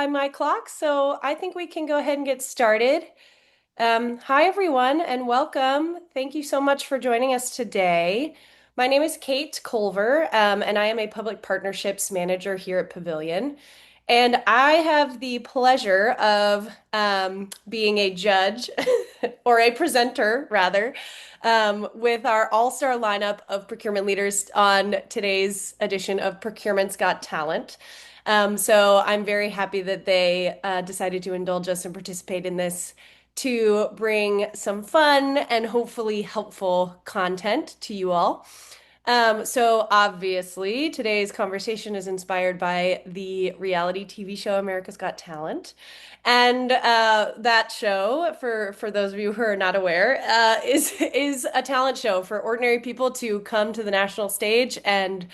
by my clock, so I think we can go ahead and get started. Hi, everyone, and welcome. Thank you so much for joining us today. My name is Kate Culver, and I am a public partnerships manager here at Pavilion. And I have the pleasure of being a judge or a presenter, rather, with our all-star lineup of procurement leaders on today's edition of Procurement's Got Talent. So I'm very happy that they decided to indulge us and participate in this to bring some fun and hopefully helpful content to you all. So obviously, today's conversation is inspired by the reality TV show America's Got Talent. And that show, for those of you who are not aware, is a talent show for ordinary people to come to the national stage and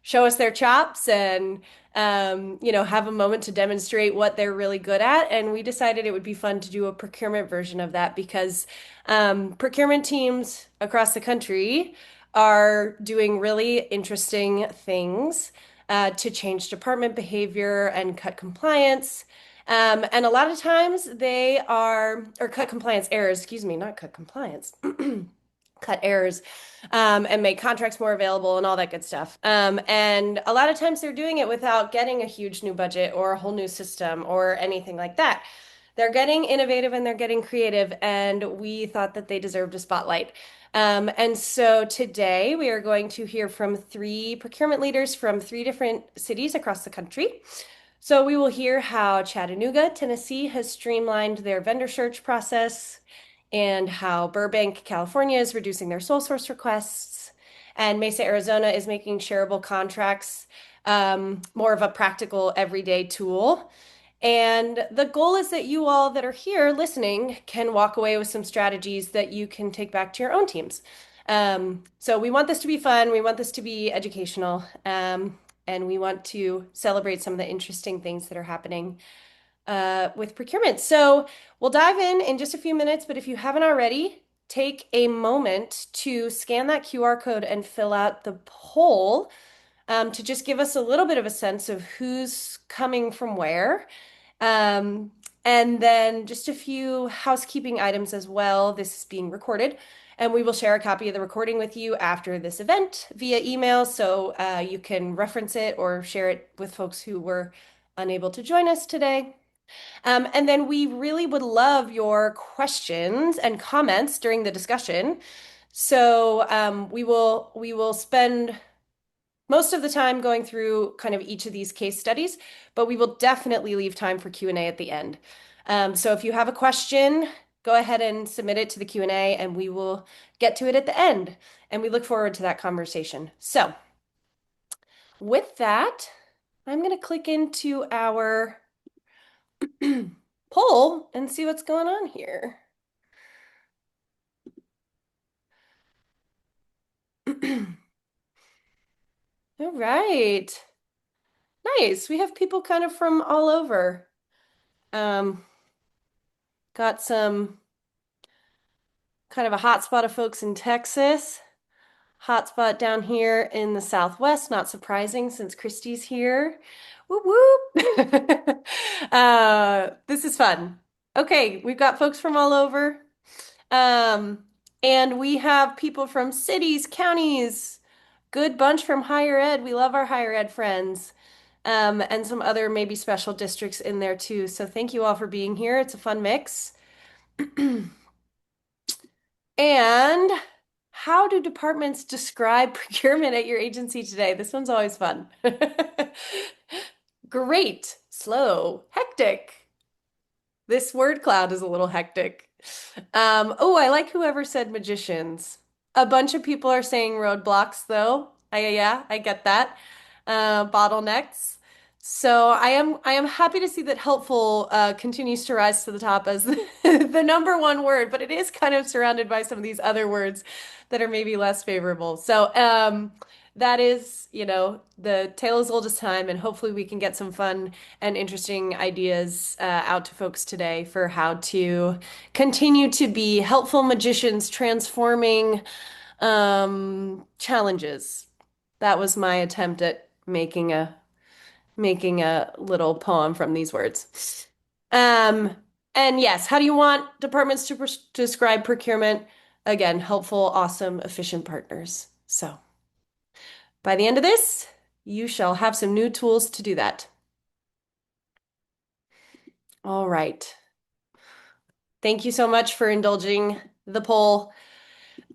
show us their chops and have a moment to demonstrate what they're really good at. And we decided it would be fun to do a procurement version of that because procurement teams across the country are doing really interesting things to change department behavior and cut compliance. And a lot of times they are, or cut compliance errors, excuse me, not cut compliance. Cut errors and make contracts more available and all that good stuff. And a lot of times they're doing it without getting a huge new budget or a whole new system or anything like that. They're getting innovative and they're getting creative, and we thought that they deserved a spotlight. And so today we are going to hear from three procurement leaders from three different cities across the country. So we will hear how Chattanooga, Tennessee has streamlined their vendor search process, and how Burbank, California is reducing their sole source requests, and Mesa, Arizona is making shareable contracts more of a practical everyday tool. And the goal is that you all that are here listening can walk away with some strategies that you can take back to your own teams. So we want this to be fun, we want this to be educational, and we want to celebrate some of the interesting things that are happening with procurement. So we'll dive in just a few minutes, but if you haven't already, take a moment to scan that QR code and fill out the poll to just give us a little bit of a sense of who's coming from where. And then just a few housekeeping items as well. This is being recorded, and we will share a copy of the recording with you after this event via email, so you can reference it or share it with folks who were unable to join us today. And then we really would love your questions and comments during the discussion. So we will spend most of the time going through kind of each of these case studies, but we will definitely leave time for Q&A at the end. So if you have a question, go ahead and submit it to the Q&A and we will get to it at the end. And we look forward to that conversation. So with that, I'm going to click into our poll and see what's going on here. All right. Nice. We have people kind of from all over. Um, got some kind of a hotspot of folks in Texas, hotspot down here in the Southwest, not surprising since Kristy's here. Whoop whoop. This is fun. Okay, we've got folks from all over. And we have people from cities, counties, good bunch from higher ed. We love our higher ed friends. And some other maybe special districts in there too. So thank you all for being here. It's a fun mix. And how do departments describe procurement at your agency today? This one's always fun. Great, slow, hectic. This word cloud is a little hectic. Oh, I like whoever said magicians. A bunch of people are saying roadblocks, though. Yeah, I get that. Bottlenecks. So I am happy to see that helpful continues to rise to the top as the number one word, but it is kind of surrounded by some of these other words that are maybe less favorable. So that is, the tale as old as time, and hopefully we can get some fun and interesting ideas out to folks today for how to continue to be helpful magicians transforming challenges. That was my attempt at making a making a little poem from these words. Um, and yes, how do you want departments to describe procurement? Again, helpful, awesome, efficient partners. So by the end of this, you shall have some new tools to do that. All right. Thank you so much for indulging the poll.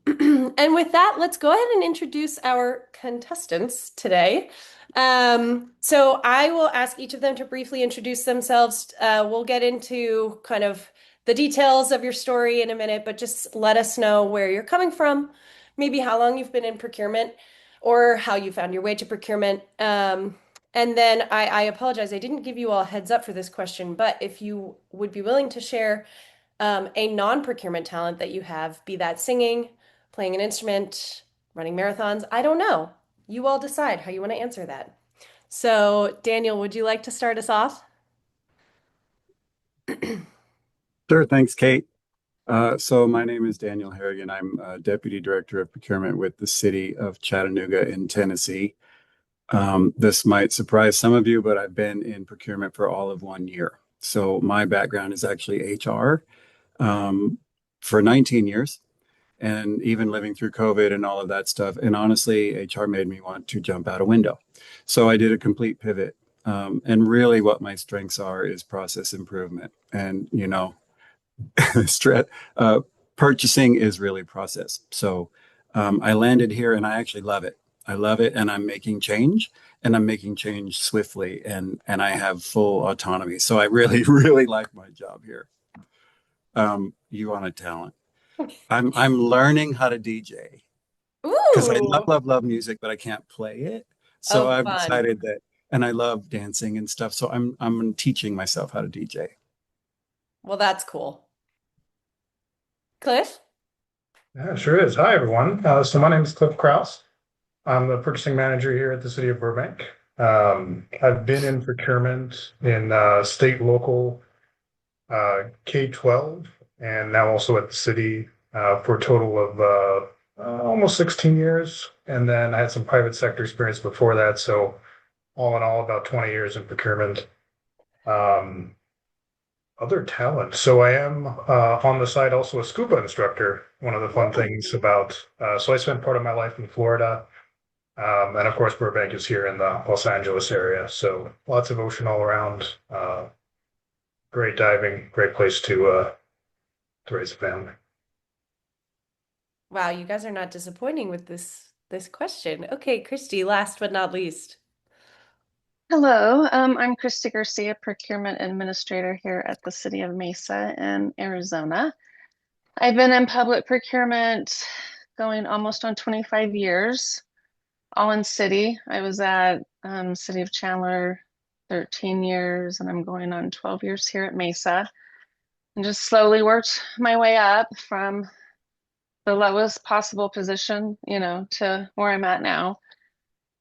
And with that, let's go ahead and introduce our contestants today. So I will ask each of them to briefly introduce themselves. We'll get into kind of the details of your story in a minute, but just let us know where you're coming from, maybe how long you've been in procurement, or how you found your way to procurement. And then I apologize, I didn't give you all a heads up for this question, but if you would be willing to share a non-procurement talent that you have, be that singing, playing an instrument, running marathons. I don't know. You all decide how you want to answer that. So, Daniel, would you like to start us off? Sure, thanks, Kate. So my name is Daniel Harrigan. I'm Deputy Director of Procurement with the City of Chattanooga in Tennessee. This might surprise some of you, but I've been in procurement for all of 1 year. So my background is actually HR for 19 years, and even living through COVID and all of that stuff. And honestly, HR made me want to jump out a window. So I did a complete pivot. And really, what my strengths are is process improvement. And, stre uh, purchasing is really process. So I landed here and I actually love it. I love it, and I'm making change, and I'm making change swiftly, and I have full autonomy. So I really, really like my job here. You want a talent? I'm learning how to DJ because I love, Ooh, love, love music, but I can't play it. So oh, I've fun. decided that, and I love dancing and stuff. So I'm teaching myself how to DJ. Well, that's cool. Cliff? Yeah, sure is. Hi, everyone. So my name is Cliff Chroust. I'm the purchasing manager here at the city of Burbank. I've been in procurement in state, local, K-12, and now also at the city for a total of almost 16 years. And then I had some private sector experience before that. So all in all, about 20 years in procurement. Um, Other talent. So I am on the side also a scuba instructor. One of the fun things about so I spent part of my life in Florida, and of course Burbank is here in the Los Angeles area. So lots of ocean all around. Great diving, great place to raise a family. Wow, you guys are not disappointing with this question. Okay, Christy, last but not least. Hello, I'm Kristy Garcia, Procurement Administrator here at the City of Mesa in Arizona. I've been in public procurement going almost on 25 years, all in city. I was at City of Chandler 13 years, and I'm going on 12 years here at Mesa. And just slowly worked my way up from the lowest possible position, to where I'm at now.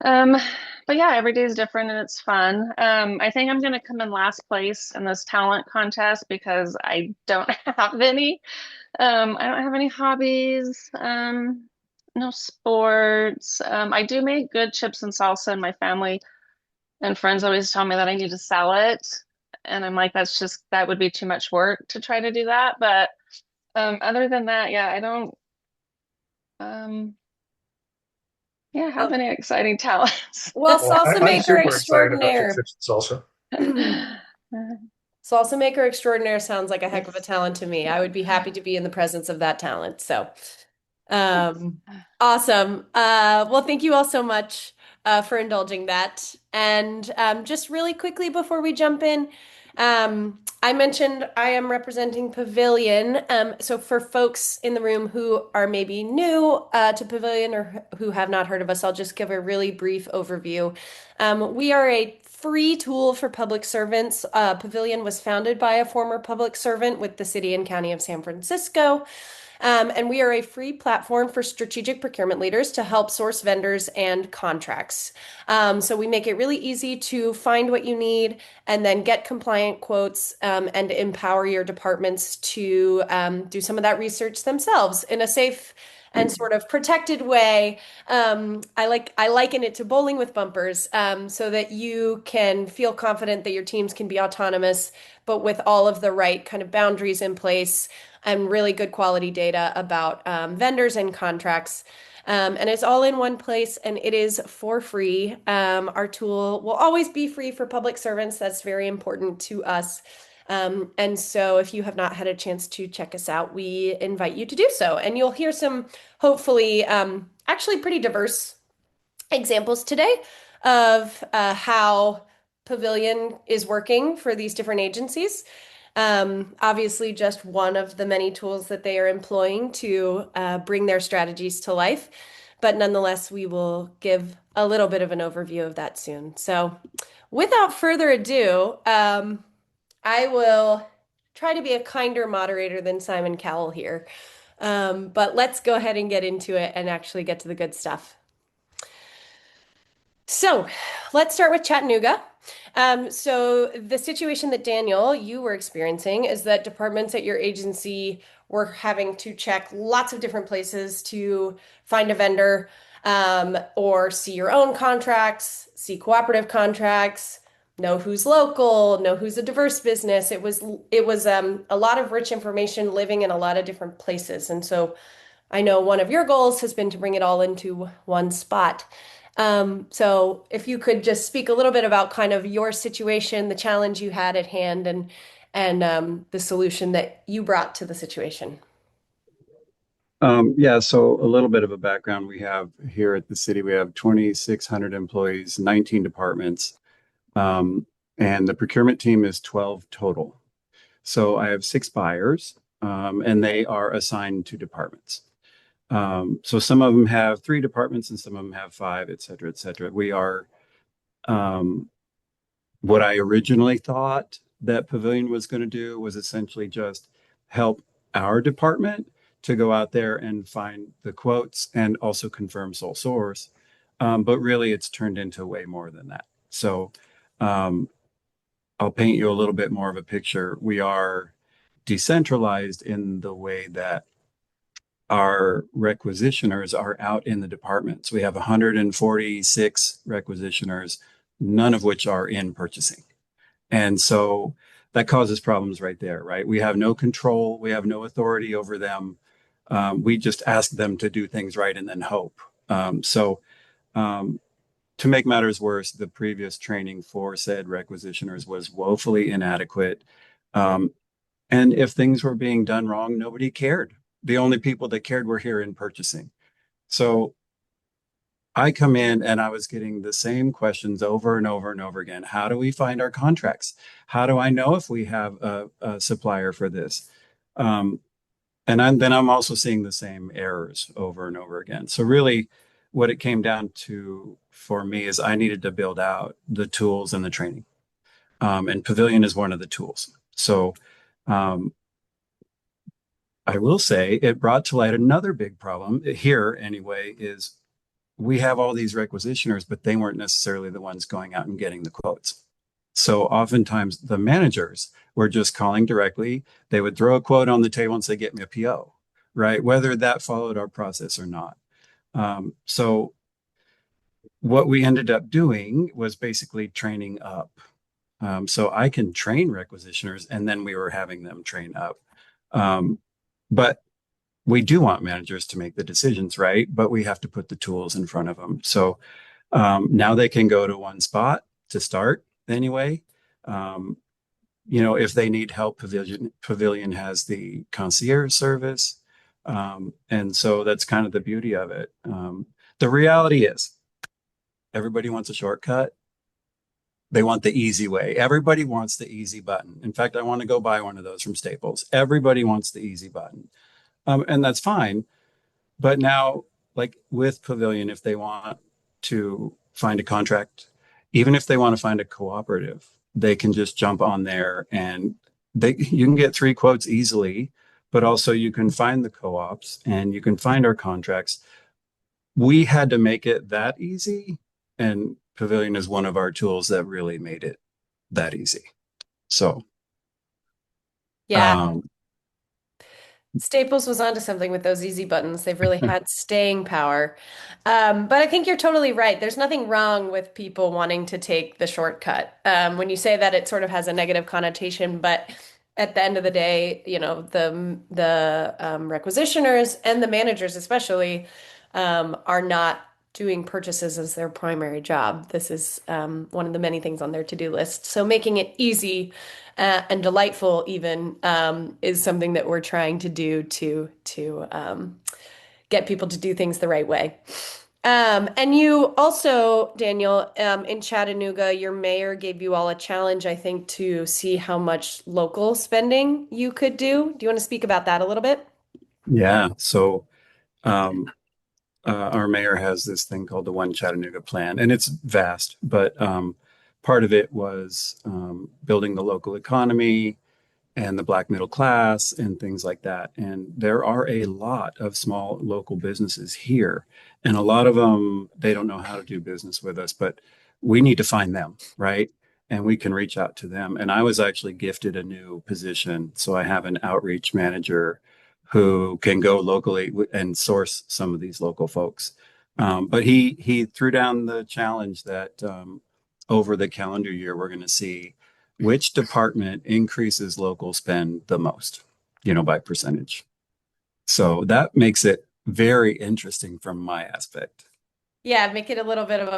Um, but yeah, every day is different and it's fun. I think I'm gonna come in last place in this talent contest because I don't have any. I don't have any hobbies, no sports. I do make good chips and salsa, and my family and friends always tell me that I need to sell it. And I'm like, that would be too much work to try to do that. But other than that, yeah, I don't um have Well, any exciting talents. well, Well, salsa I'm maker super excited about your extraordinaire. tips and salsa. Salsa maker extraordinaire sounds like a heck of a talent to me. I would be happy to be in the presence of that talent. So, um, awesome. Well, thank you all so much for indulging that. And just really quickly before we jump in, I mentioned I am representing Pavilion. So for folks in the room who are maybe new to Pavilion or who have not heard of us, I'll just give a really brief overview. We are a free tool for public servants. Pavilion was founded by a former public servant with the city and county of San Francisco. And we are a free platform for strategic procurement leaders to help source vendors and contracts. So we make it really easy to find what you need and then get compliant quotes and empower your departments to do some of that research themselves in a safe and sort of protected way. I liken it to bowling with bumpers, so that you can feel confident that your teams can be autonomous, but with all of the right kind of boundaries in place and really good quality data about vendors and contracts. And it's all in one place and it is for free. Our tool will always be free for public servants. That's very important to us. And so if you have not had a chance to check us out, we invite you to do so. And you'll hear some hopefully actually pretty diverse examples today of how Pavilion is working for these different agencies. Obviously, just one of the many tools that they are employing to bring their strategies to life. But nonetheless, we will give a little bit of an overview of that soon. So, without further ado, I will try to be a kinder moderator than Simon Cowell here. But let's go ahead and get into it and actually get to the good stuff. So let's start with Chattanooga. So the situation that Daniel, you were experiencing is that departments at your agency were having to check lots of different places to find a vendor, or see your own contracts, see cooperative contracts, know who's local, know who's a diverse business. It was a lot of rich information living in a lot of different places. And so I know one of your goals has been to bring it all into one spot. So if you could just speak a little bit about kind of your situation, the challenge you had at hand, and the solution that you brought to the situation. Yeah, so a little bit of a background. We have here at the city, we have 2,600 employees, 19 departments, um, and the procurement team is 12 total. So I have six buyers, and they are assigned to departments. So some of them have three departments and some of them have five, et cetera, et cetera. We are um, what I originally thought that Pavilion was going to do was essentially just help our department to go out there and find the quotes and also confirm sole source. But really, it's turned into way more than that. So um, I'll paint you a little bit more of a picture. We are decentralized in the way that our requisitioners are out in the departments. We have 146 requisitioners, none of which are in purchasing. And so that causes problems right there, right? We have no control, we have no authority over them. We just ask them to do things right and then hope. So to make matters worse, the previous training for said requisitioners was woefully inadequate. Um, and if things were being done wrong, nobody cared. The only people that cared were here in purchasing. So I come in and I was getting the same questions over and over and over again. How do we find our contracts? How do I know if we have a supplier for this? Um, then I'm also seeing the same errors over and over again. So really, what it came down to for me is I needed to build out the tools and the training. And Pavilion is one of the tools. So um, I will say it brought to light another big problem here anyway, is we have all these requisitioners, but they weren't necessarily the ones going out and getting the quotes. So oftentimes the managers were just calling directly. They would throw a quote on the table and say, get me a PO, right? Whether that followed our process or not. So what we ended up doing was basically training up. So I can train requisitioners and then we were having them train up. But we do want managers to make the decisions, right? But we have to put the tools in front of them. So now they can go to one spot to start anyway. Um, if they need help, Pavilion has the concierge service. And so that's kind of the beauty of it. The reality is everybody wants a shortcut. They want the easy way. Everybody wants the easy button. In fact, I want to go buy one of those from Staples. Everybody wants the easy button. And that's fine. But now, like with Pavilion, if they want to find a contract, even if they want to find a cooperative, they can just jump on there and you can get three quotes easily, but also you can find the co-ops and you can find our contracts. We had to make it that easy, and Pavilion is one of our tools that really made it that easy. So, Yeah. um, Staples was onto something with those easy buttons. They've really had staying power. But I think you're totally right. There's nothing wrong with people wanting to take the shortcut. When you say that, it sort of has a negative connotation, but at the end of the day, the requisitioners and the managers especially are not doing purchases as their primary job. This is one of the many things on their to-do list. So making it easy and delightful even is something that we're trying to do to get people to do things the right way. And you also, Daniel, in Chattanooga, your mayor gave you all a challenge, I think, to see how much local spending you could do. Do you want to speak about that a little bit? Yeah. So um, our mayor has this thing called the One Chattanooga Plan, and it's vast, but part of it was building the local economy and the black middle class and things like that. And there are a lot of small local businesses here, and a lot of them, they don't know how to do business with us, but we need to find them, right? And we can reach out to them. And I was actually gifted a new position. So I have an outreach manager who can go locally and source some of these local folks. But he threw down the challenge that over the calendar year, we're going to see which department increases local spend the most, by percentage. So that makes it very interesting from my aspect. Yeah, make it a little bit of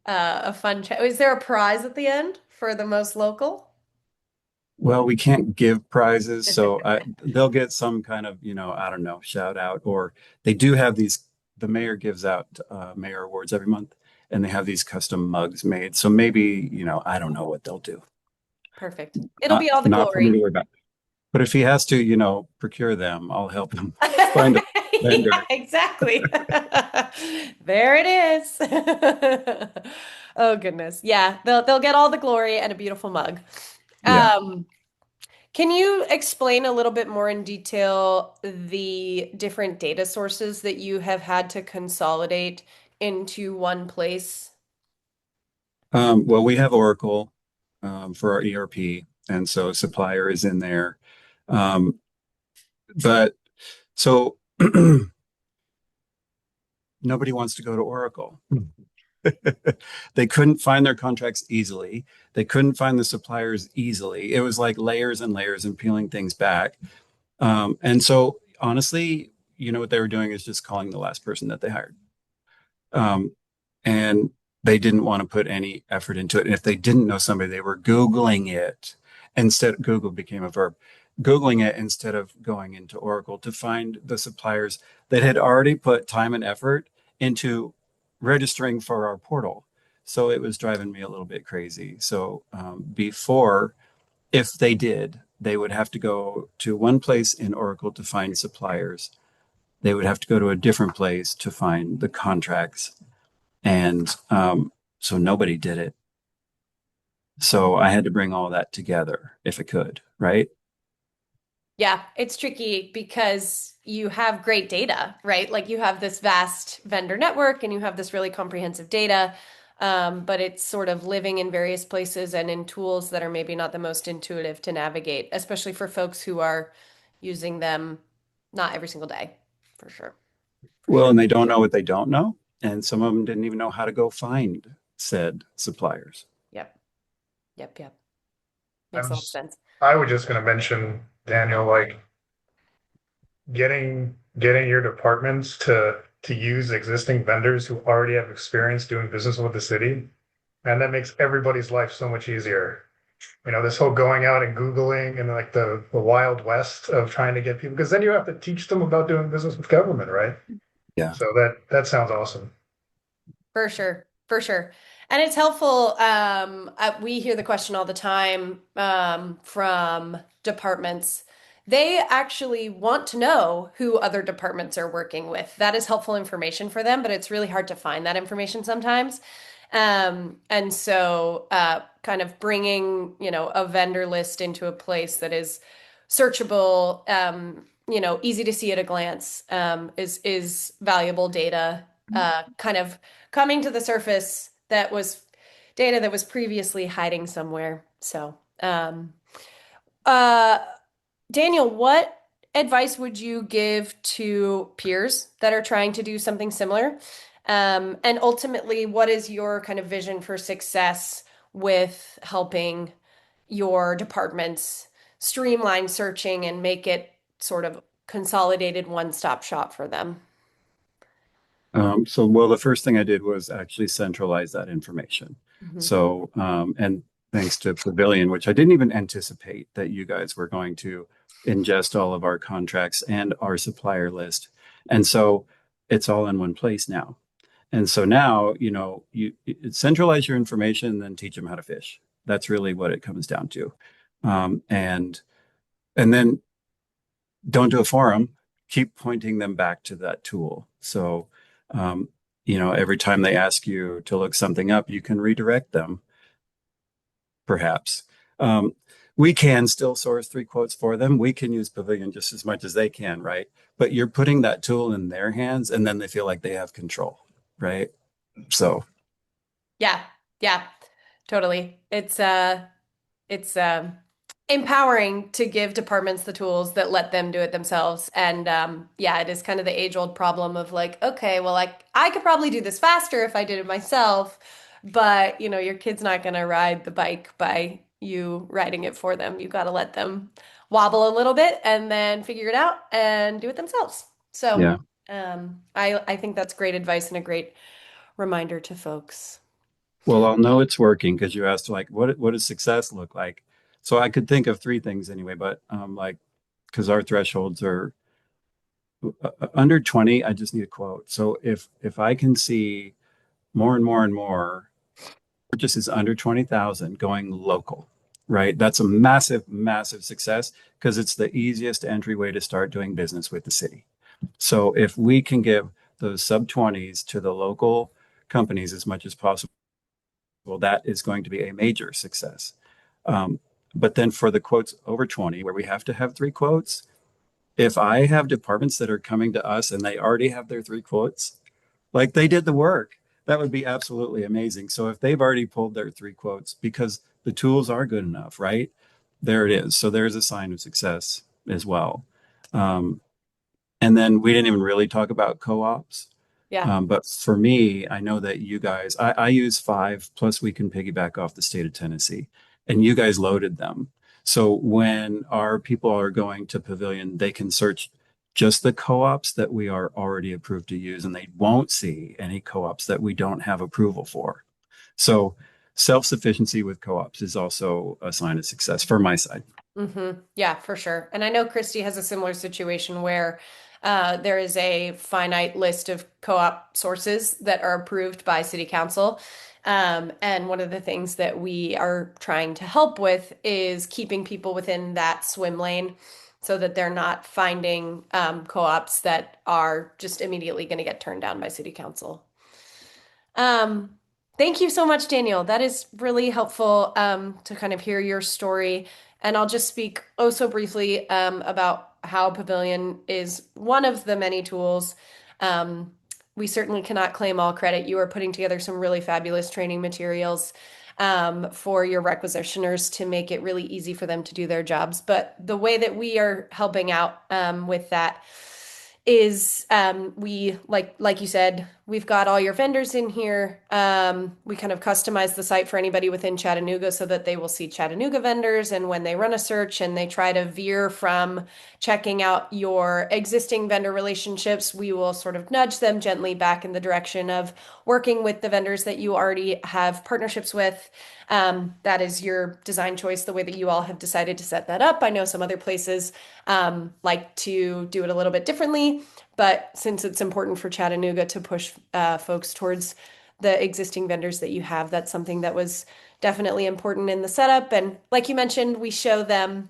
a fun chat. Is there a prize at the end for the most local? Well, we can't give prizes, so they'll get some kind of, I don't know, shout out, or they do have these. The mayor gives out mayor awards every month, and they have these custom mugs made. So maybe, I don't know what they'll do. Perfect. It'll Not be all the not for me glory. to worry about. But if he has to, procure them, I'll help him find a Yeah, vendor. exactly. There it is. Oh goodness. Yeah, they'll get all the glory and a beautiful mug. Yeah. Um, can you explain a little bit more in detail the different data sources that you have had to consolidate into one place? Well, we have Oracle for our ERP, and so supplier is in there. Um, but so nobody wants to go to Oracle. They couldn't find their contracts easily. They couldn't find the suppliers easily. It was like layers and layers and peeling things back. And so honestly, what they were doing is just calling the last person that they hired. Um, and they didn't want to put any effort into it. And if they didn't know somebody, they were Googling it instead. Google became a verb, Googling it instead of going into Oracle to find the suppliers that had already put time and effort into registering for our portal. So it was driving me a little bit crazy. So before, if they did, they would have to go to one place in Oracle to find suppliers. They would have to go to a different place to find the contracts, and so nobody did it. So I had to bring all that together if I could, right? Yeah, it's tricky because you have great data, right? Like you have this vast vendor network and you have this really comprehensive data, but it's sort of living in various places and in tools that are maybe not the most intuitive to navigate, especially for folks who are using them not every single day, for sure. For Well, sure. and they don't know what they don't know. And some of them didn't even know how to go find said suppliers. Yep. Yep. Yep. Makes I'm a lot of just, sense. I was just going to mention, Daniel, like getting your departments to use existing vendors who already have experience doing business with the city, and that makes everybody's life so much easier. This whole going out and Googling and like the Wild West of trying to get people, because then you have to teach them about doing business with government, right? Yeah. So that sounds awesome. For sure, for sure. And it's helpful. We hear the question all the time from departments. They actually want to know who other departments are working with. That is helpful information for them, but it's really hard to find that information sometimes. And so, kind of bringing, a vendor list into a place that is searchable, easy to see at a glance, is valuable data. Kind of coming to the surface that was data that was previously hiding somewhere. So, uh, Daniel, what advice would you give to peers that are trying to do something similar? And ultimately, what is your kind of vision for success with helping your departments streamline searching and make it sort of consolidated one-stop shop for them? Well, the first thing I did was actually centralize that information. Mhm. And thanks to Pavilion, which I didn't even anticipate that you guys were going to ingest all of our contracts and our supplier list. And so it's all in one place now. And so now, you centralize your information and then teach them how to fish. That's really what it comes down to. Um, and and then don't do it for them. Keep pointing them back to that tool. So, um, every time they ask you to look something up, you can redirect them, perhaps. Um, we can still source three quotes for them. We can use Pavilion just as much as they can, right? But you're putting that tool in their hands, and then they feel like they have control, right? So, Yeah, yeah, totally. It's empowering to give departments the tools that let them do it themselves. And yeah, it is kind of the age-old problem of like, okay, well, I could probably do this faster if I did it myself, but your kid's not gonna ride the bike by you riding it for them. You got to let them wobble a little bit and then figure it out and do it themselves. So yeah. I think that's great advice and a great reminder to folks. Well, I'll know it's working because you asked, like, what does success look like? So I could think of three things anyway, but like, because our thresholds are under 20, I just need a quote. So if I can see more and more and more purchases under 20,000 going local, right? That's a massive, massive success because it's the easiest entryway to start doing business with the city. So if we can give those sub 20s to the local companies as much as possible, that is going to be a major success. Um, but then for the quotes over 20, where we have to have three quotes, if I have departments that are coming to us and they already have their three quotes, like they did the work, that would be absolutely amazing. So if they've already pulled their three quotes because the tools are good enough, right? There it is. So there's a sign of success as well. Um, and then we didn't even really talk about co-ops. Yeah. But for me, I know that you guys, I use five, plus we can piggyback off the state of Tennessee, and you guys loaded them. So when our people are going to Pavilion, they can search just the co-ops that we are already approved to use, and they won't see any co-ops that we don't have approval for. So self-sufficiency with co-ops is also a sign of success for my side. Yeah, for sure. And I know Kristy has a similar situation where there is a finite list of co-op sources that are approved by City Council. And one of the things that we are trying to help with is keeping people within that swim lane so that they're not finding co-ops that are just immediately going to get turned down by City Council. Um, Thank you so much, Daniel. That is really helpful to kind of hear your story. And I'll just speak oh so briefly about how Pavilion is one of the many tools. Um, we certainly cannot claim all credit. You are putting together some really fabulous training materials for your requisitioners to make it really easy for them to do their jobs. But the way that we are helping out with that is we like you said, we've got all your vendors in here. We kind of customize the site for anybody within Chattanooga so that they will see Chattanooga vendors, and when they run a search and they try to veer from checking out your existing vendor relationships, we will sort of nudge them gently back in the direction of working with the vendors that you already have partnerships with. That is your design choice, the way that you all have decided to set that up. I know some other places like to do it a little bit differently, but since it's important for Chattanooga to push folks towards the existing vendors that you have, that's something that was definitely important in the setup. And like you mentioned, we show them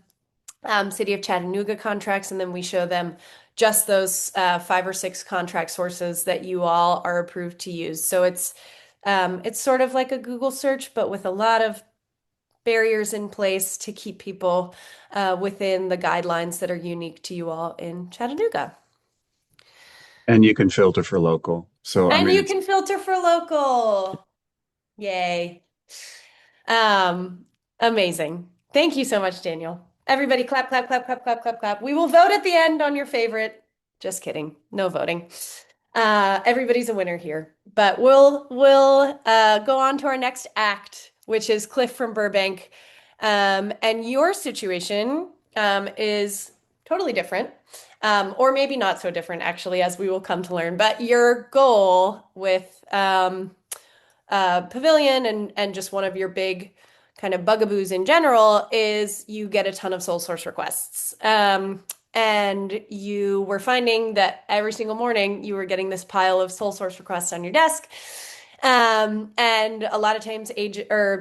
City of Chattanooga contracts, and then we show them just those five or six contract sources that you all are approved to use. So it's sort of like a Google search, but with a lot of barriers in place to keep people within the guidelines that are unique to you all in Chattanooga. And you can filter for local. So, I And mean, you it's can filter for local. Yay. Um, Amazing. Thank you so much, Daniel. Everybody clap, clap, clap, clap, clap, clap, clap. We will vote at the end on your favorite. Just kidding. No voting. Everybody's a winner here. But we'll go on to our next act, which is Cliff from Burbank. And your situation is totally different. Or maybe not so different, actually, as we will come to learn. But your goal with Pavilion and just one of your big kind of bugaboos in general is you get a ton of sole source requests. And you were finding that every single morning you were getting this pile of sole source requests on your desk. And a lot of times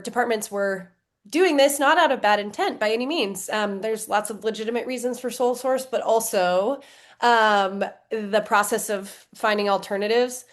departments were doing this not out of bad intent by any means. There's lots of legitimate reasons for sole source, but also the process of finding alternatives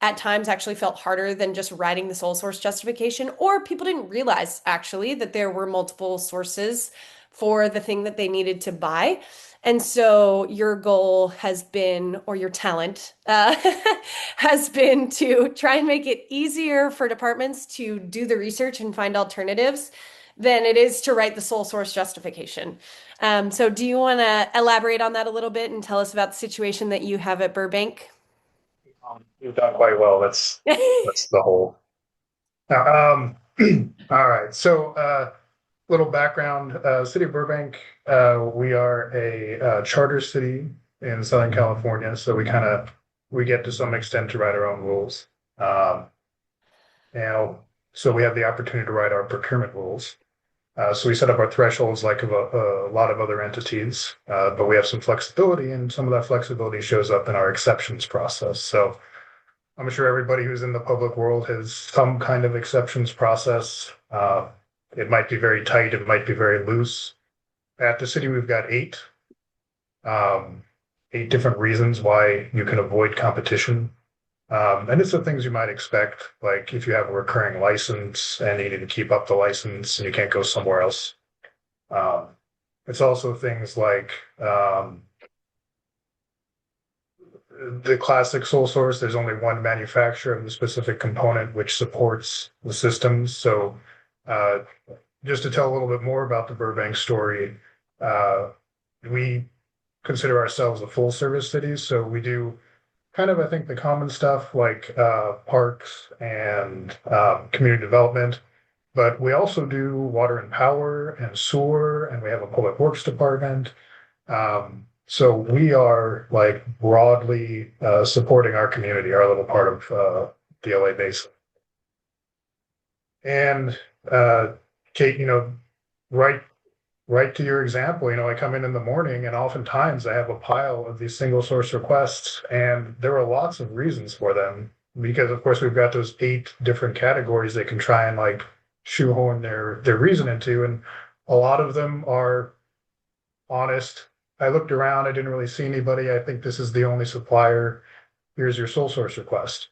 at times actually felt harder than just writing the sole source justification, or people didn't realize actually that there were multiple sources for the thing that they needed to buy. And so your goal has been, or your talent has been to try and make it easier for departments to do the research and find alternatives than it is to write the sole source justification. So do you want to elaborate on that a little bit and tell us about the situation that you have at Burbank? You've done quite well. That's the whole. Now, all right. So, little background: City of Burbank. We are a charter city in Southern California, so we get to some extent to write our own rules. Now, so we have the opportunity to write our procurement rules. So we set up our thresholds like a lot of other entities, but we have some flexibility, and some of that flexibility shows up in our exceptions process. So I'm sure everybody who's in the public world has some kind of exceptions process. It might be very tight, it might be very loose. At the city, we've got eight different reasons why you can avoid competition. And it's the things you might expect, like if you have a recurring license and you need to keep up the license and you can't go somewhere else. It's also things like the classic sole source. There's only one manufacturer of the specific component which supports the systems. So just to tell a little bit more about the Burbank story, we consider ourselves a full service city. So we do kind of, I think, the common stuff like parks and community development, but we also do water and power and sewer, and we have a public works department. So we are like broadly supporting our community, our little part of the LA Basin. And Kate, right to your example, I come in the morning and oftentimes I have a pile of these single source requests, and there are lots of reasons for them because, of course, we've got those 8 different categories they can try and like shoehorn their reason into, and a lot of them are honest. I looked around, I didn't really see anybody. I think this is the only supplier. Here's your sole source request.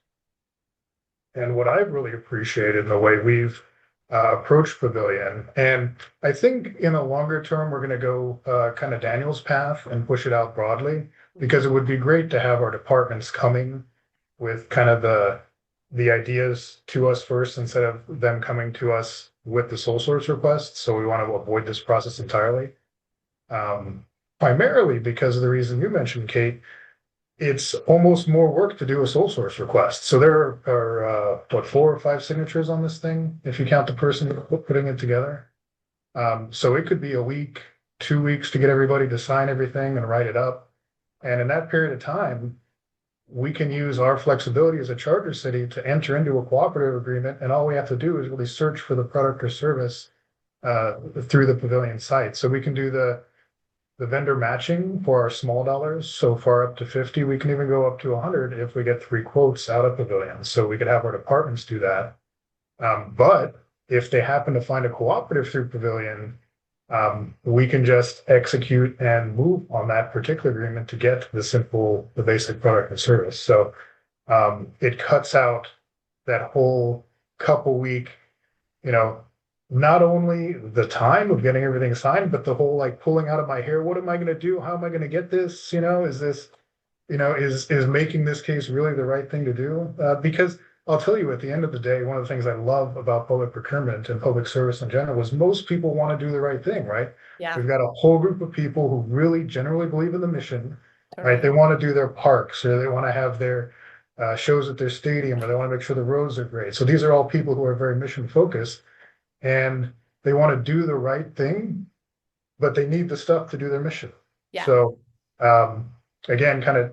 And what I've really appreciated in the way we've approach Pavilion. And I think in the longer term, we're going to go kind of Daniel's path and push it out broadly, because it would be great to have our departments coming with kind of the ideas to us first instead of them coming to us with the sole source request. So we want to avoid this process entirely. Primarily because of the reason you mentioned, Kate. It's almost more work to do a sole source request. So there are 4 or 5 signatures on this thing, if you count the person putting it together. So it could be a week, 2 weeks to get everybody to sign everything and write it up. And in that period of time, we can use our flexibility as a charter city to enter into a cooperative agreement. And all we have to do is really search for the product or service through the Pavilion site. So we can do the vendor matching for our small dollars, so far up to 50. We can even go up to 100 if we get 3 quotes out of Pavilion. So we could have our departments do that. But if they happen to find a cooperative through Pavilion, we can just execute and move on that particular agreement to get the basic product and service. So it cuts out that whole couple week, not only the time of getting everything signed, but the whole like pulling out of my hair. What am I going to do? How am I going to get this? Is this, is making this case really the right thing to do? Because I'll tell you, at the end of the day, one of the things I love about public procurement and public service in general is most people want to do the right thing, right? Yeah, We've got a whole group of people who really generally believe in the mission, right? totally. They want to do their parks, or they want to have their shows at their stadium, or they want to make sure the roads are great. So these are all people who are very mission focused, and they want to do the right thing, but they need the stuff to do their mission. Yeah. So um, again, kind of,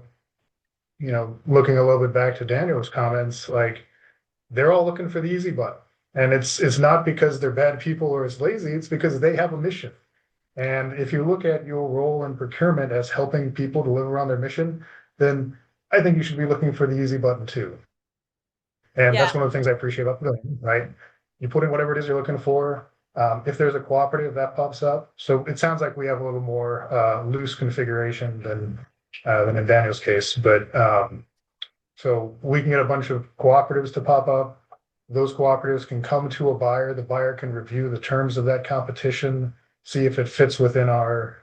looking a little bit back to Daniel's comments, like they're all looking for the easy button. And it's not because they're bad people or it's lazy, it's because they have a mission. And if you look at your role in procurement as helping people deliver on their mission, then I think you should be looking for the easy button too. And Yeah. that's one of the things I appreciate about Pavilion, right? You put in whatever it is you're looking for. If there's a cooperative that pops up, so it sounds like we have a little more loose configuration than in Daniel's case, but so we can get a bunch of cooperatives to pop up. Those cooperatives can come to a buyer. The buyer can review the terms of that competition, see if it fits within our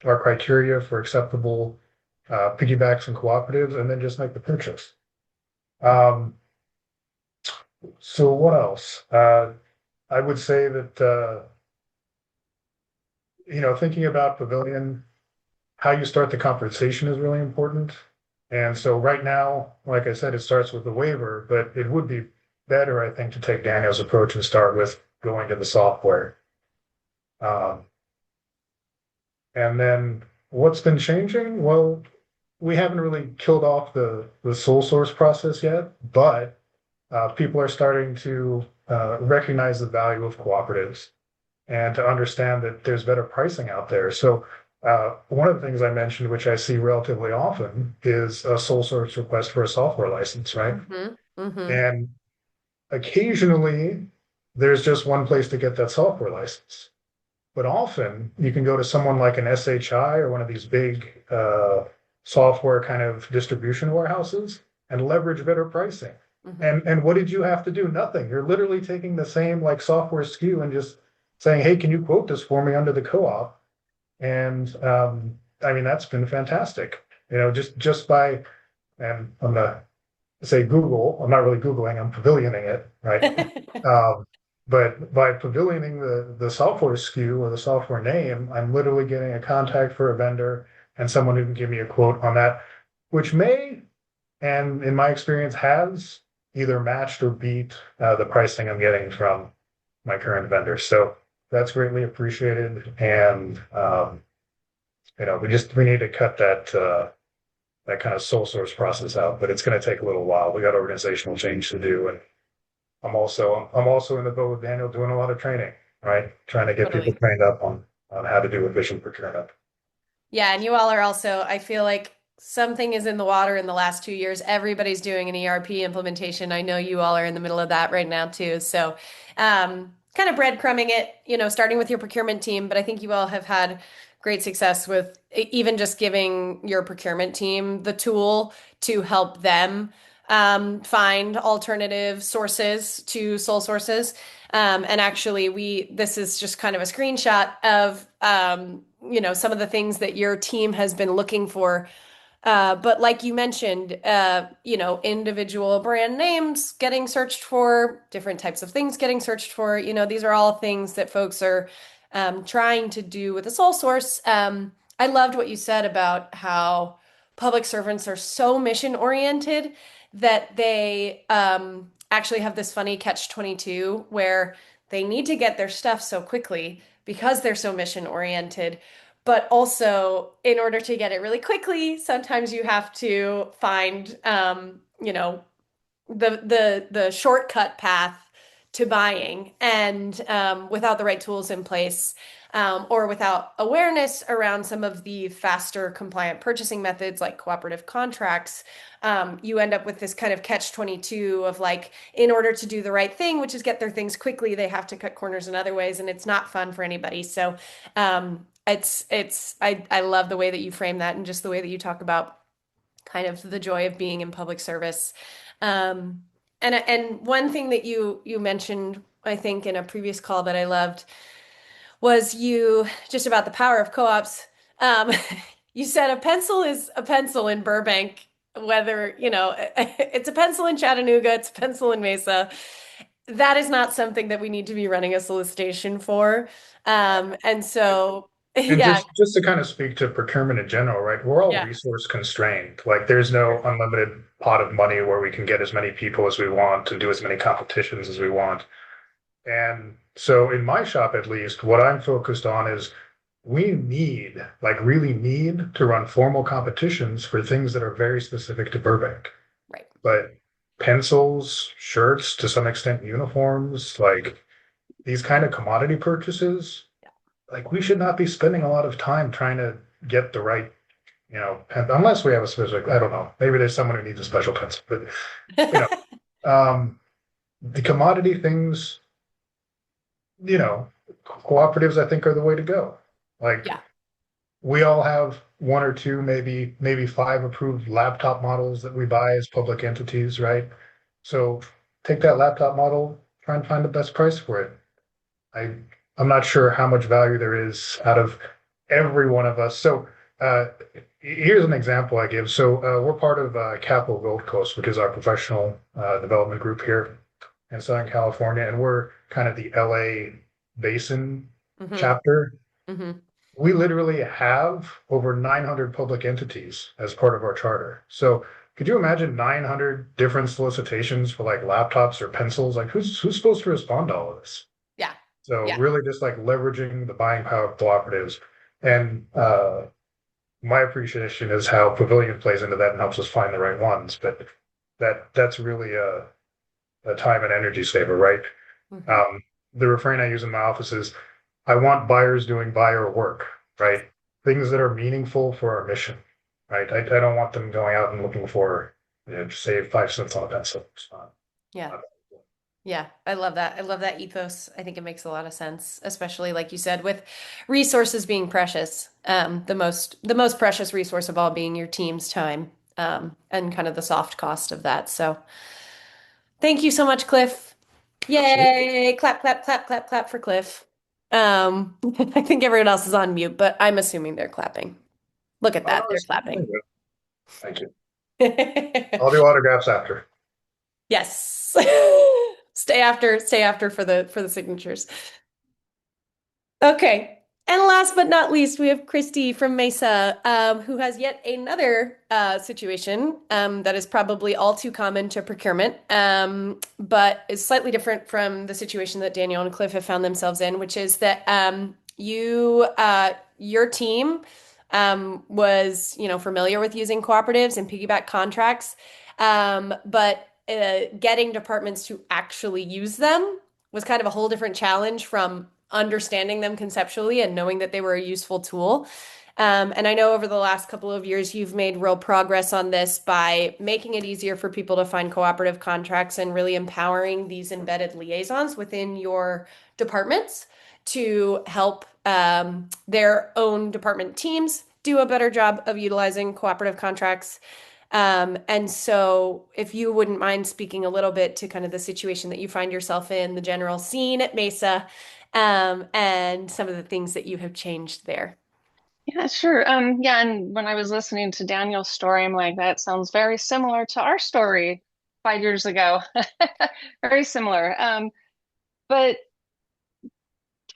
criteria for acceptable piggybacks and cooperatives, and then just make the purchase. Um, so what else? I would say that thinking about Pavilion, how you start the conversation is really important. And so right now, like I said, it starts with the waiver, but it would be better, I think, to take Daniel's approach and start with going to the software. Um, and then what's been changing? Well, we haven't really killed off the sole source process yet, but people are starting to recognize the value of cooperatives and to understand that there's better pricing out there. So one of the things I mentioned, which I see relatively often, is a sole source request for a software license, right? Hmm. Hmm. And occasionally there's just one place to get that software license. But often you can go to someone like an SHI or one of these big software kind of distribution warehouses and leverage better pricing. Hmm. And what did you have to do? Nothing. You're literally taking the same like software SKU and just saying, hey, can you quote this for me under the co-op? And I mean, that's been fantastic. Just by, and I'm gonna say Google, I'm not really Googling, I'm pavilioning it, right? Um, but by pavilioning the software SKU or the software name, I'm literally getting a contact for a vendor and someone who can give me a quote on that, which may, and in my experience has either matched or beat the pricing I'm getting from my current vendor. So that's greatly appreciated. And we need to cut that kind of sole source process out, but it's going to take a little while. We got organizational change to do, and I'm also in the boat with Daniel doing a lot of training, right? Trying to get people Totally. trained up on how to do efficient procurement. Yeah, and you all are also, I feel like something is in the water in the last 2 years. Everybody's doing an ERP implementation. I know you all are in the middle of that right now too. So, kind of breadcrumbing it, starting with your procurement team, but I think you all have had great success with even just giving your procurement team the tool to help them find alternative sources to sole sources. And actually, this is just kind of a screenshot of some of the things that your team has been looking for. But like you mentioned, individual brand names getting searched for, different types of things getting searched for. These are all things that folks are trying to do with a sole source. I loved what you said about how public servants are so mission oriented that they actually have this funny catch-22 where they need to get their stuff so quickly because they're so mission oriented. But also, in order to get it really quickly, sometimes you have to find, the shortcut path to buying, and without the right tools in place, or without awareness around some of the faster compliant purchasing methods like cooperative contracts, you end up with this kind of catch-22 of like, in order to do the right thing, which is get their things quickly, they have to cut corners in other ways, and it's not fun for anybody. So I love the way that you frame that and just the way that you talk about kind of the joy of being in public service. Um, and one thing that you mentioned, I think, in a previous call that I loved was you just about the power of co-ops. Um, you said a pencil is a pencil in Burbank, whether, it's a pencil in Chattanooga, it's a pencil in Mesa. That is not something that we need to be running a solicitation for. And so, And yeah, just to kind of speak to procurement in general, right? We're all yeah, resource constrained. Like there's no unlimited pot of money where we can get as many people as we want and do as many competitions as we want. And so in my shop, at least, what I'm focused on is we need, like really need to run formal competitions for things that are very specific to Burbank. right. But pencils, shirts, to some extent, uniforms, like these kind of commodity purchases, like we should not be spending a lot of time trying to get the right, unless we have a specific, I don't know, maybe there's someone who needs a special pencil, but you know, the commodity things, you know, cooperatives, I think, are the way to go. Like Yeah, we all have one or two, maybe five approved laptop models that we buy as public entities, right? So take that laptop model, try and find the best price for it. I I'm not sure how much value there is out of every one of us. So uh, here's an example I give. So we're part of Capital Gold Coast, which is our professional development group here in Southern California, and we're kind of the LA Basin hmm chapter. hmm We literally have over 900 public entities as part of our charter. So could you imagine 900 different solicitations for like laptops or pencils? Like who's supposed to respond to all of this? yeah, So yeah. really just like leveraging the buying power of cooperatives. And my appreciation is how Pavilion plays into that and helps us find the right ones. But that's really a time and energy saver, right? hmm Um, the refrain I use in my office is, I want buyers doing buyer work, right? Things that are meaningful for our mission, right? I don't want them going out and looking for, to save 5 cents on a pencil. It's Yeah. not Yeah, I love that. I love that ethos. I think it makes a lot of sense, especially like you said, with resources being precious. The most precious resource of all being your team's time, and kind of the soft cost of that. So thank you so much, Cliff. absolutely. Yay! Clap, clap, clap, clap, clap for Cliff. I think everyone else is on mute, but I'm assuming they're clapping. Look at Oh, no, that, they're clapping. thank you. I'll do autographs after. Yes. Stay after for the signatures. Okay. And last but not least, we have Kristy from Mesa, who has yet another situation that is probably all too common to procurement, but is slightly different from the situation that Daniel and Cliff have found themselves in, which is that your team was, familiar with using cooperatives and piggyback contracts, but getting departments to actually use them was kind of a whole different challenge from understanding them conceptually and knowing that they were a useful tool. And I know over the last couple of years, you've made real progress on this by making it easier for people to find cooperative contracts and really empowering these embedded liaisons within your departments to help their own department teams do a better job of utilizing cooperative contracts. And so, if you wouldn't mind speaking a little bit to kind of the situation that you find yourself in, the general scene at Mesa, and some of the things that you have changed there. Yeah, sure. Yeah, and when I was listening to Daniel's story, I'm like, that sounds very similar to our story 5 years ago. Very similar. But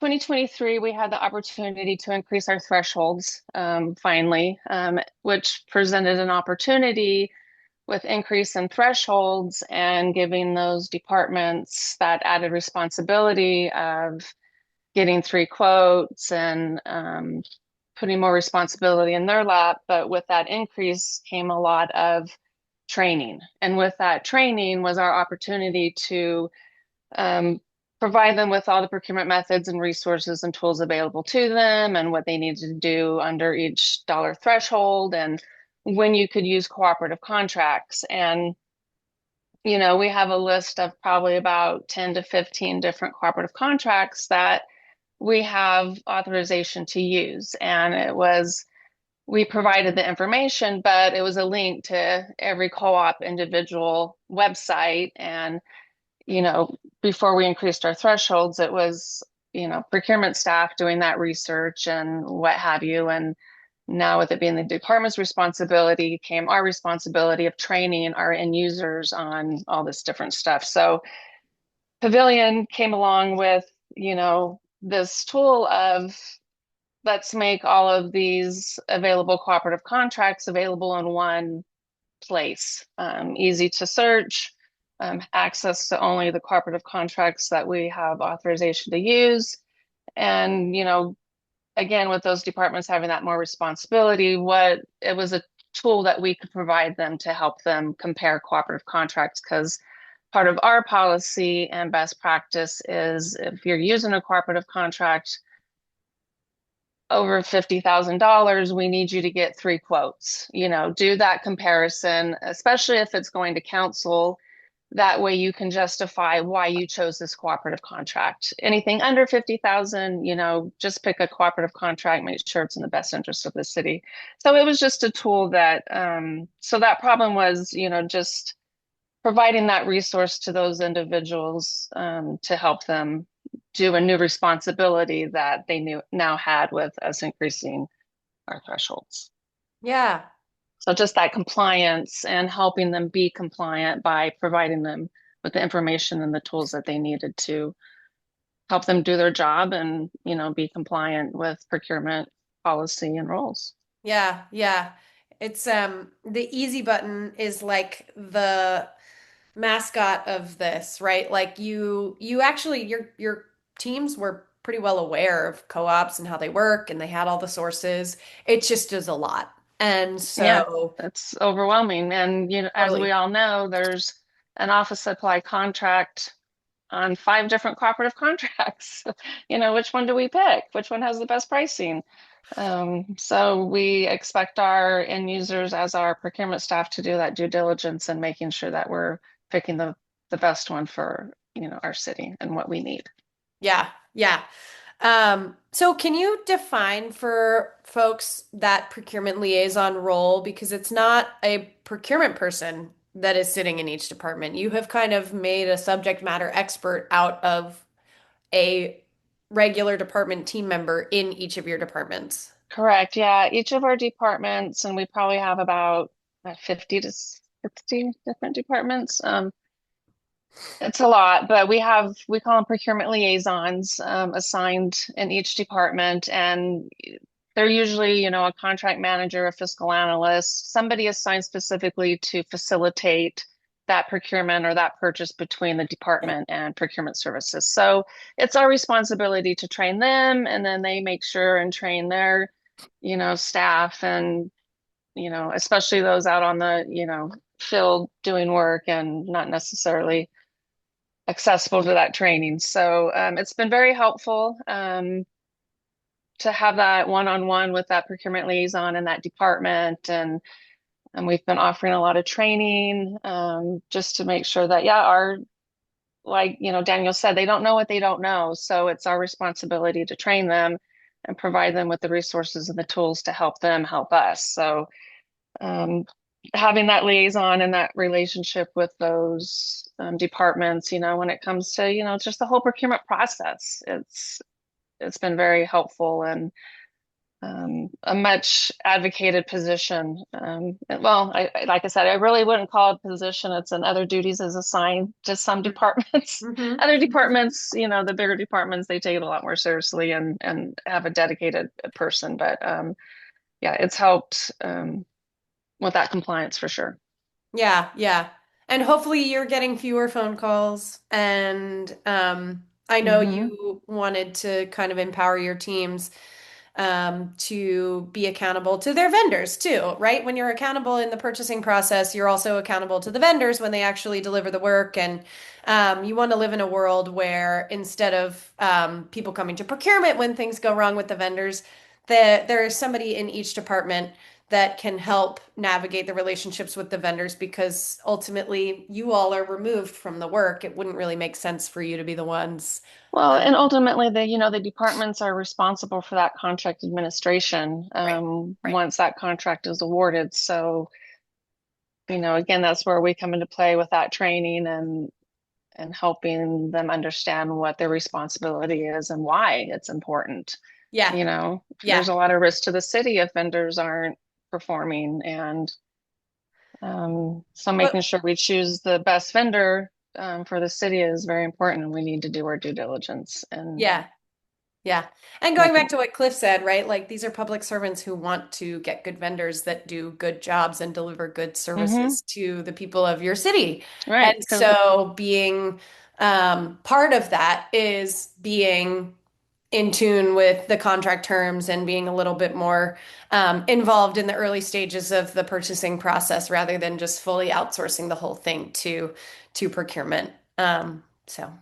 2023, we had the opportunity to increase our thresholds, finally, which presented an opportunity with increase in thresholds and giving those departments that added responsibility of getting three quotes and putting more responsibility in their lap. But with that increase came a lot of training. And with that training was our opportunity to um, provide them with all the procurement methods and resources and tools available to them and what they needed to do under each dollar threshold and when you could use cooperative contracts. And we have a list of probably about 10 to 15 different cooperative contracts that we have authorization to use. And we provided the information, but it was a link to every co-op individual website. And, before we increased our thresholds, it was, procurement staff doing that research and what have you. And Now, with it being the department's responsibility, came our responsibility of training our end users on all this different stuff. So Pavilion came along with, this tool of let's make all of these available cooperative contracts available in one place, easy to search, access to only the cooperative contracts that we have authorization to use. And, again, with those departments having that more responsibility, what it was a tool that we could provide them to help them compare cooperative contracts, because part of our policy and best practice is if you're using a cooperative contract over $50,000, we need you to get 3 quotes. Do that comparison, especially if it's going to council. That way you can justify why you chose this cooperative contract. Anything under 50,000, just pick a cooperative contract, make sure it's in the best interest of the city. So it was just a tool that, so that problem was, just providing that resource to those individuals to help them do a new responsibility that they now had with us increasing our thresholds. Yeah. So just that compliance and helping them be compliant by providing them with the information and the tools that they needed to help them do their job and, be compliant with procurement policy and rules. Yeah, yeah. It's the easy button is like the mascot of this, right? Like you actually your teams were pretty well aware of co-ops and how they work and they had all the sources. It just is a lot. And Yeah, so it's overwhelming. And, as we totally. all know, there's an office supply contract on 5 different cooperative contracts. Which one do we pick? Which one has the best pricing? So we expect our end users as our procurement staff to do that due diligence and making sure that we're picking the best one for, our city and what we need. Yeah, yeah. So can you define for folks that procurement liaison role? Because it's not a procurement person that is sitting in each department. You have kind of made a subject matter expert out of a regular department team member in each of your departments. Correct. Yeah. Each of our departments, and we probably have about 50 to 60 different departments. It's a lot, but we call them procurement liaisons, assigned in each department. And they're usually, a contract manager, a fiscal analyst, somebody assigned specifically to facilitate that procurement or that purchase between the department and procurement services. So it's our responsibility to train them, and then they make sure and train their, staff and, especially those out on the, field doing work and not necessarily accessible to that training. So it's been very helpful to have that one-on-one with that procurement liaison in that department. And we've been offering a lot of training just to make sure that, yeah, like, Daniel said, they don't know what they don't know. So it's our responsibility to train them and provide them with the resources and the tools to help them help us. So um, having that liaison and that relationship with those departments, when it comes to, just the whole procurement process, it's been very helpful and a much advocated position. Well, like I said, I really wouldn't call it a position. It's an other duties as assigned to some departments. Mm-hmm. Other departments, the bigger departments, they take it a lot more seriously and have a dedicated person. But yeah, it's helped with that compliance for sure. Yeah, yeah. And hopefully you're getting fewer phone calls. And I know Mm-hmm. you wanted to kind of empower your teams to be accountable to their vendors too, right? When you're accountable in the purchasing process, you're also accountable to the vendors when they actually deliver the work. And you want to live in a world where instead of people coming to procurement when things go wrong with the vendors, that there is somebody in each department that can help navigate the relationships with the vendors because ultimately you all are removed from the work. It wouldn't really make sense for you to be the ones. Well, and ultimately, the departments are responsible for that contract administration Right, right. once that contract is awarded. So, again, that's where we come into play with that training and helping them understand what their responsibility is and why it's important. Yeah. You know, Yeah. there's a lot of risk to the city if vendors aren't performing. And so Well, making sure we choose the best vendor for the city is very important, and we need to do our due diligence and yeah. Yeah. And going back making. to what Cliff said, right? Like these are public servants who want to get good vendors that do good jobs and deliver good Hmm. services to the people of your city. Right. And Because so being part of that is being in tune with the contract terms and being a little bit more involved in the early stages of the purchasing process rather than just fully outsourcing the whole thing to procurement. So.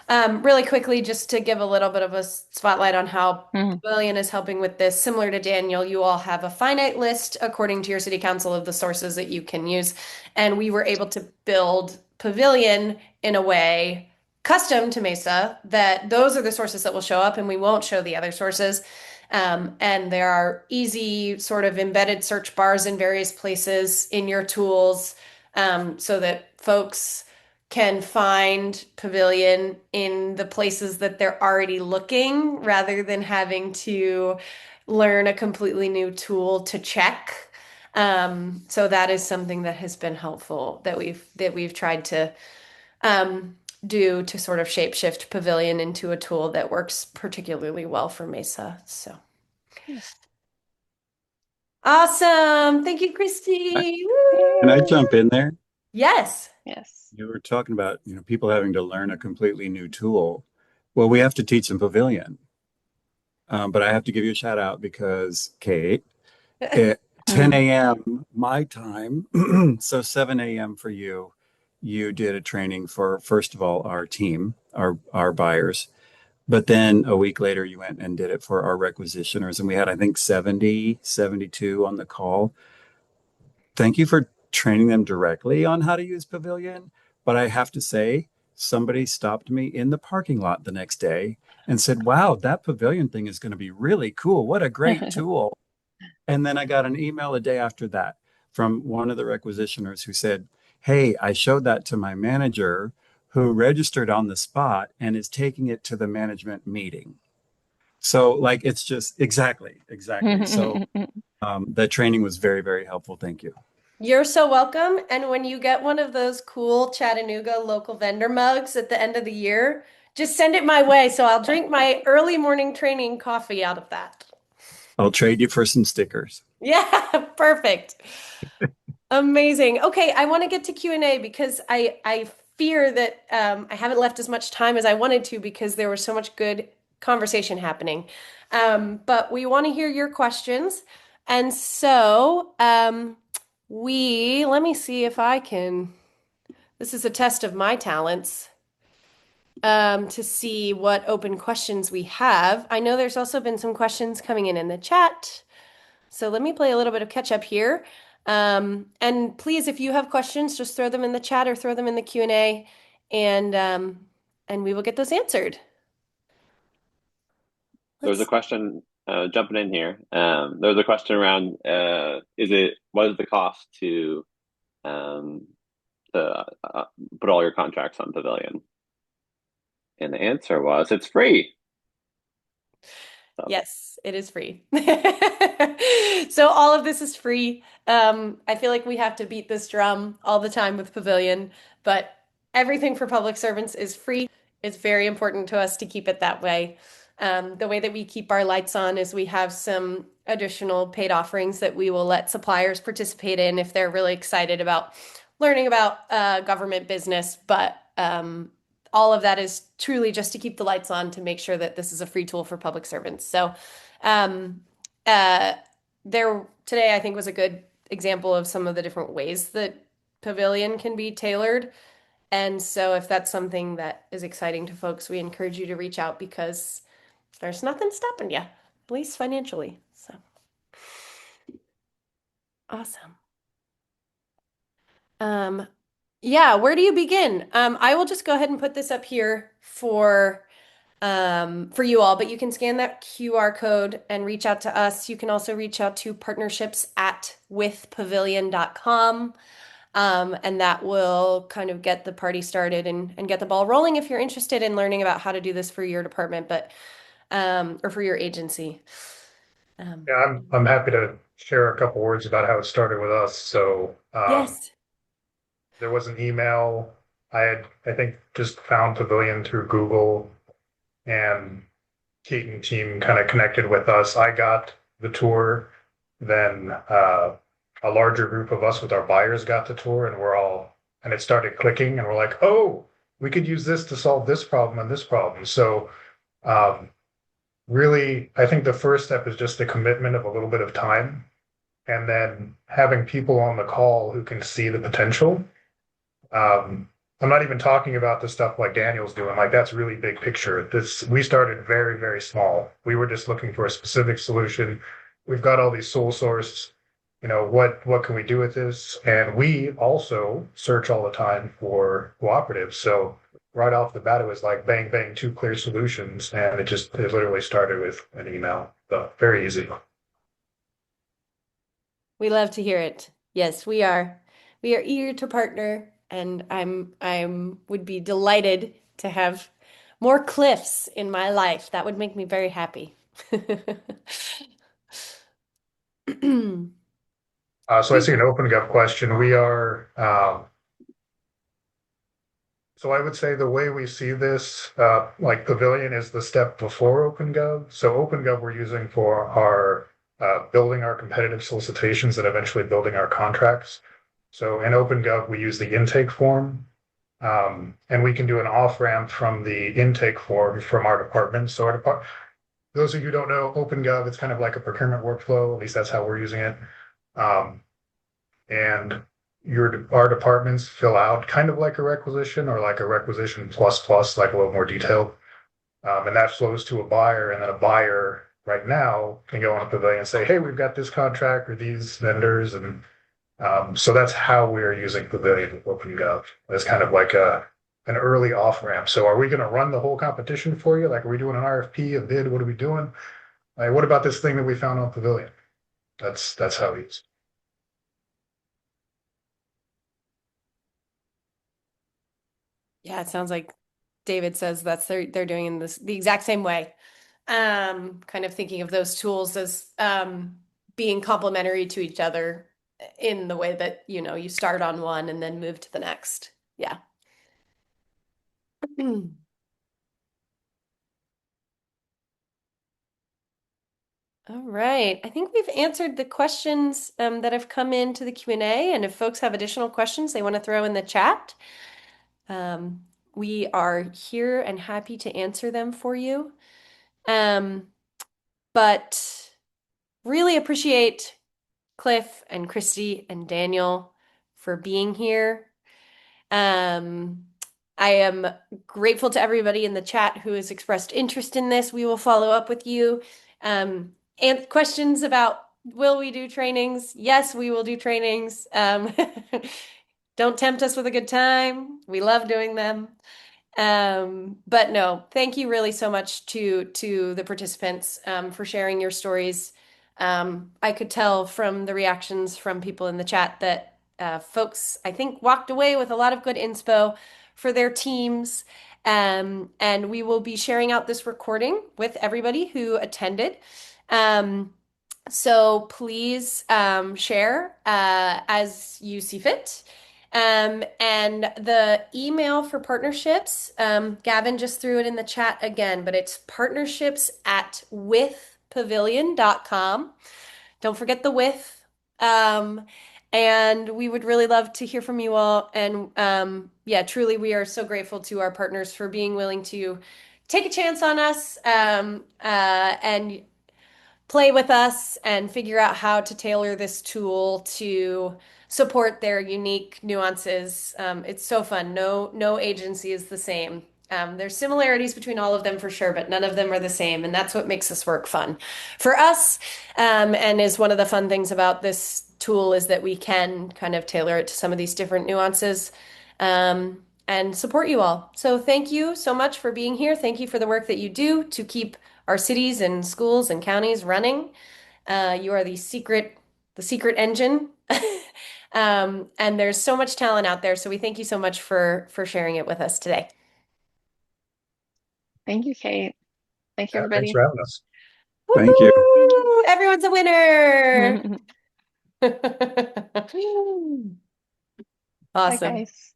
Really quickly, just to give a little bit of a spotlight on how Pavilion is helping with this, similar to Daniel, you all have a finite list according to your city council of the sources that you can use. And we were able to build Pavilion in a way custom to Mesa that those are the sources that will show up and we won't show the other sources. And there are easy sort of embedded search bars in various places in your tools so that folks can find Pavilion in the places that they're already looking rather than having to learn a completely new tool to check. So that is something that has been helpful that we've tried to do to sort of shapeshift Pavilion into a tool that works particularly well for Mesa. So yes. awesome. Thank you, I- Kristy. Can I Woo! jump in there? Yes. Yes. You were talking about, people having to learn a completely new tool. Well, we have to teach them Pavilion. But I have to give you a shout out because Kate, at 10 a.m. my time, so 7 a.m. for you, you did a training for, first of all, our team, our buyers. But then a week later, you went and did it for our requisitioners. And we had, I think, 72 on the call. Thank you for training them directly on how to use Pavilion. But I have to say, somebody stopped me in the parking lot the next day and said, wow, that Pavilion thing is going to be really cool. What a great tool. And then I got an email a day after that from one of the requisitioners who said, hey, I showed that to my manager who registered on the spot and is taking it to the management meeting. So, like, it's just exactly. So, the training was very, very helpful. Thank you. You're so welcome. And when you get one of those cool Chattanooga local vendor mugs at the end of the year, just send it my way so I'll drink my early morning training coffee out of that. I'll trade you for some stickers. Yeah, perfect. Amazing. Okay, I want to get to Q&A because I fear that I haven't left as much time as I wanted to because there was so much good conversation happening. But we want to hear your questions. And so let me see if I can, this is a test of my talents to see what open questions we have. I know there's also been some questions coming in the chat. So let me play a little bit of catch up here. And please, if you have questions, just throw them in the chat or throw them in the Q&A and we will get those answered. There was a Let's question jumping in here. There was a question around what is the cost um, to put all your contracts on Pavilion? And the answer was it's free. So Yes, it is free. So all of this is free. I feel like we have to beat this drum all the time with Pavilion, but everything for public servants is free. It's very important to us to keep it that way. The way that we keep our lights on is we have some additional paid offerings that we will let suppliers participate in if they're really excited about learning about government business. But all of that is truly just to keep the lights on to make sure that this is a free tool for public servants. So, um, uh, there today, I think was a good example of some of the different ways that Pavilion can be tailored. And so, if that's something that is exciting to folks, we encourage you to reach out because there's nothing stopping you, at least financially. So, awesome. Um, yeah, where do you begin? I will just go ahead and put this up here for you all, but you can scan that QR code and reach out to us. You can also reach out to partnerships at withpavilion.com. And that will kind of get the party started and get the ball rolling if you're interested in learning about how to do this for your department. But or for your agency. Um, Yeah, I'm happy to share a couple words about how it started with us. So yes. there was an email. I think just found Pavilion through Google, and Keaton team kind of connected with us. I got the tour, then a larger group of us with our buyers got the tour, and it started clicking, and we're like, oh, we could use this to solve this problem and this problem. So um, really, I think the first step is just the commitment of a little bit of time, and then having people on the call who can see the potential. Um, I'm not even talking about the stuff like Daniel's doing. Like that's really big picture. This we started very, very small. We were just looking for a specific solution. We've got all these sole source, what can we do with this? And we also search all the time for cooperatives. So right off the bat, it was like bang, bang, two clear solutions. And it literally started with an email. So very easy. We love to hear it. Yes, we are. We are eager to partner, and I'm would be delighted to have more cliffs in my life. That would make me very happy. So I see an OpenGov question. So I would say the way we see this, like Pavilion is the step before OpenGov. So OpenGov we're using for our building our competitive solicitations and eventually building our contracts. So in OpenGov we use the intake form, and we can do an off ramp from the intake form from our department. So those of you who don't know OpenGov, it's kind of like a procurement workflow. At least that's how we're using it. Um, and our departments fill out kind of like a requisition or like a requisition plus plus, like a little more detailed. And that flows to a buyer, and then a buyer right now can go on a Pavilion and say, hey, we've got this contract or these vendors. And so that's how we're using Pavilion with OpenGov. It's kind of like an early off ramp. So are we going to run the whole competition for you? Like, are we doing an RFP, a bid? What are we doing? Like, what about this thing that we found on Pavilion? That's how we use it. Yeah, it sounds like David says that's they're doing in this the exact same way. Kind of thinking of those tools as being complementary to each other in the way that, you start on one and then move to the next. Yeah. All right. I think we've answered the questions that have come into the Q&A, and if folks have additional questions they want to throw in the chat, um, we are here and happy to answer them for you. But really appreciate Cliff and Kristy and Daniel for being here. Um, I am grateful to everybody in the chat who has expressed interest in this. We will follow up with you. And questions about will we do trainings? Yes, we will do trainings. Don't tempt us with a good time. We love doing them. But no, thank you really so much to the participants for sharing your stories. I could tell from the reactions from people in the chat that folks, I think, walked away with a lot of good inspo for their teams. And we will be sharing out this recording with everybody who attended. So please share as you see fit. And the email for partnerships, Gavin just threw it in the chat again, but it's partnerships at withpavilion.com. Don't forget the with. Um, and we would really love to hear from you all. And yeah, truly, we are so grateful to our partners for being willing to take a chance on us and play with us and figure out how to tailor this tool to support their unique nuances. It's so fun. No agency is the same. There's similarities between all of them for sure, but none of them are the same, and that's what makes this work fun for us. And is one of the fun things about this tool is that we can kind of tailor it to some of these different nuances. And support you all. So thank you so much for being here. Thank you for the work that you do to keep our cities and schools and counties running. You are the secret engine. And there's so much talent out there. So we thank you so much for sharing it with us today. Thank you, Kate. Thank you, Yeah, thanks everybody. for having us. Thank you. Woo! Everyone's a winner. Bye, Awesome. guys.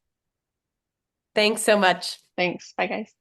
Thanks so much. Thanks. Bye, guys.